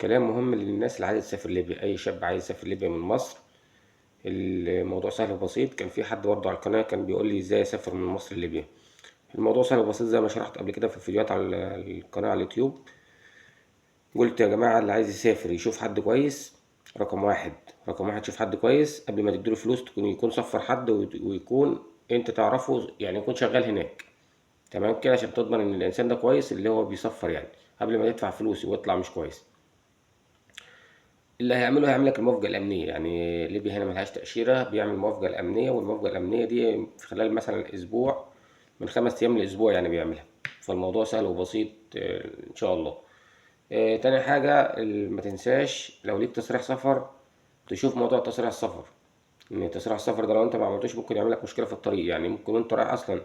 كلام مهم للناس اللي عايزة تسافر ليبيا. أي شاب عايز يسافر ليبيا من مصر الموضوع سهل وبسيط. كان في حد برضه على القناة كان بيقول لي ازاي اسافر من مصر لليبيا. الموضوع سهل وبسيط زي ما شرحت قبل كده في الفيديوهات على القناة على اليوتيوب. قلت يا جماعة اللي عايز يسافر يشوف حد كويس. رقم واحد شوف حد كويس قبل ما تديله فلوس، يكون صفر حد ويكون انت تعرفه، يعني يكون شغال هناك تمام كده، عشان تضمن ان الانسان ده كويس اللي هو بيصفر يعني، قبل ما تدفع فلوس ويطلع مش كويس. اللي هيعمله هيعمل لك الموافقة الأمنية. يعني ليبيا هنا ملهاش تأشيرة، بيعمل الموافقة الأمنية، والموافقة الأمنية دي في خلال مثلا أسبوع، من 5 أيام لأسبوع يعني بيعملها. فالموضوع سهل وبسيط إن شاء الله. تاني حاجة ما تنساش لو ليك تصريح سفر تشوف موضوع تصريح السفر. إن تصريح السفر ده لو أنت ما عملتوش ممكن يعمل لك مشكلة في الطريق. يعني ممكن وأنت رايح أصلا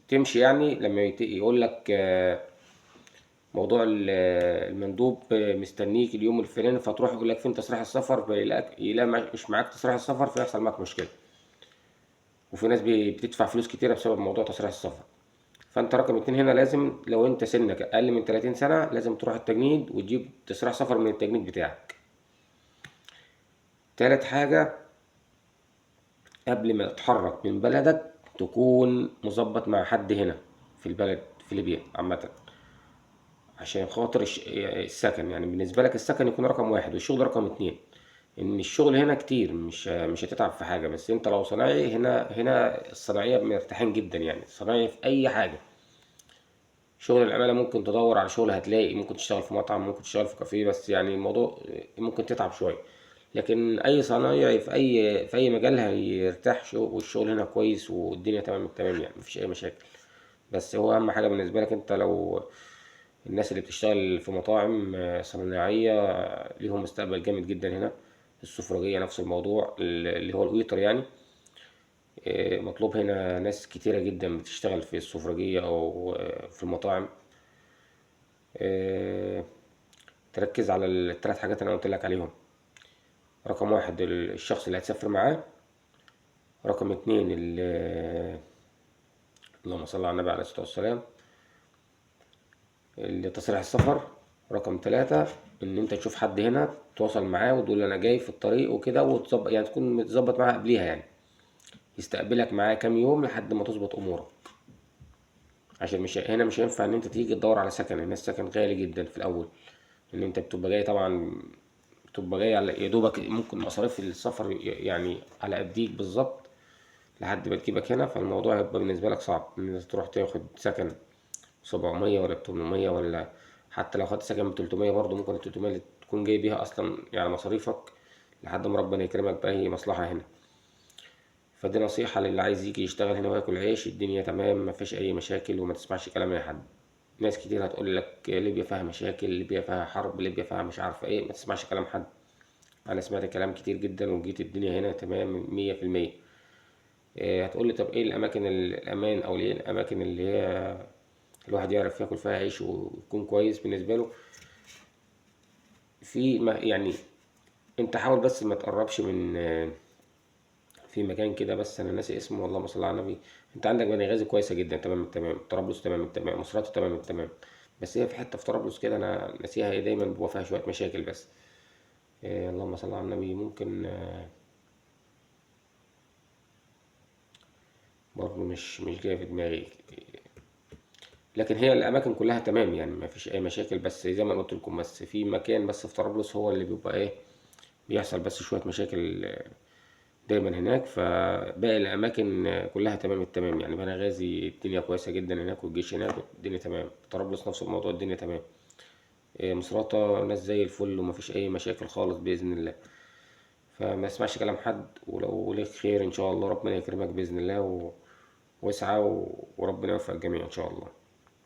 تمشي، يعني لما يقول لك موضوع المندوب مستنيك اليوم الفلاني، فتروح يقول لك فين تصريح السفر، يلاقي مش معاك تصريح السفر، فيحصل معاك مشكله. وفي ناس بتدفع فلوس كتيره بسبب موضوع تصريح السفر. فانت رقم اتنين هنا لازم، لو انت سنك اقل من 30 سنه لازم تروح التجنيد وتجيب تصريح سفر من التجنيد بتاعك. تالت حاجه، قبل ما تتحرك من بلدك تكون مظبط مع حد هنا في البلد في ليبيا عامه، عشان خاطر السكن. يعني بالنسبة لك السكن يكون رقم واحد والشغل رقم اتنين. ان الشغل هنا كتير، مش هتتعب في حاجة. بس انت لو صنايعي هنا الصناعية مرتاحين جدا، يعني الصنايعي في اي حاجة. شغل العمالة ممكن تدور على شغل هتلاقي، ممكن تشتغل في مطعم، ممكن تشتغل في كافيه، بس يعني الموضوع ممكن تتعب شوية. لكن اي صنايعي في اي مجال هيرتاح، والشغل هنا كويس والدنيا تمام التمام، يعني مفيش اي مشاكل. بس هو اهم حاجة بالنسبة لك انت، لو الناس اللي بتشتغل في مطاعم صناعية ليهم مستقبل جامد جدا هنا. السفرجية نفس الموضوع، اللي هو الويتر يعني. مطلوب هنا ناس كتيرة جدا بتشتغل في السفرجية أو في المطاعم. آه، تركز على الثلاث حاجات اللي أنا قلت لك عليهم. رقم واحد الشخص اللي هتسافر معاه. رقم اتنين اللهم صل على النبي عليه الصلاة والسلام، تصريح السفر. رقم ثلاثة إن أنت تشوف حد هنا تتواصل معاه وتقول له أنا جاي في الطريق وكده، وتظبط يعني تكون متظبط معاه قبليها يعني، يستقبلك معاه كام يوم لحد ما تظبط أمورك. عشان مش هينفع إن أنت تيجي تدور على سكن. هنا السكن غالي جدا في الأول، إن أنت بتبقى جاي طبعا، بتبقى جاي على يا دوبك ممكن مصاريف السفر يعني على قديك بالظبط لحد ما تجيبك هنا. فالموضوع هيبقى بالنسبة لك صعب إن أنت تروح تاخد سكن 700 ولا 800، ولا حتى لو خدت سكن ب 300 برضه ممكن ال 300 اللي تكون جاي بيها اصلا يعني مصاريفك لحد ما ربنا يكرمك بأي مصلحة هنا. فدي نصيحة للي عايز يجي يشتغل هنا وياكل عيش. الدنيا تمام، مفيش أي مشاكل، وما تسمعش كلام أي حد. ناس كتير هتقول لك ليبيا فيها مشاكل، ليبيا فيها حرب، ليبيا فيها مش عارفة ايه. ما تسمعش كلام حد. أنا سمعت كلام كتير جدا وجيت الدنيا هنا تمام 100%. هتقول لي طب ايه الأماكن الأمان، أو ايه الأماكن اللي هي الواحد يعرف ياكل فيها عيش ويكون كويس بالنسبة له. في ما يعني انت حاول بس ما تقربش من في مكان كده، بس انا ناسي اسمه، اللهم صل على النبي. انت عندك بني غازي كويسه جدا تمام التمام، طرابلس تمام التمام، مصراتة تمام التمام. بس هي في حته في طرابلس كده انا ناسيها، هي دايما بيبقى فيها شويه مشاكل بس. اللهم صل على النبي. ممكن برضه مش جاي في دماغي. لكن هي الاماكن كلها تمام يعني ما فيش اي مشاكل. بس زي ما قلت لكم، بس في مكان بس في طرابلس هو اللي بيبقى ايه، بيحصل بس شويه مشاكل دايما هناك. فباقي الاماكن كلها تمام التمام يعني. بنغازي الدنيا كويسه جدا هناك، والجيش هناك الدنيا تمام. طرابلس نفس الموضوع الدنيا تمام. مصراتة ناس زي الفل ومفيش اي مشاكل خالص باذن الله. فما اسمعش كلام حد، ولو ليك خير ان شاء الله ربنا يكرمك باذن الله واسعى وربنا يوفق الجميع ان شاء الله.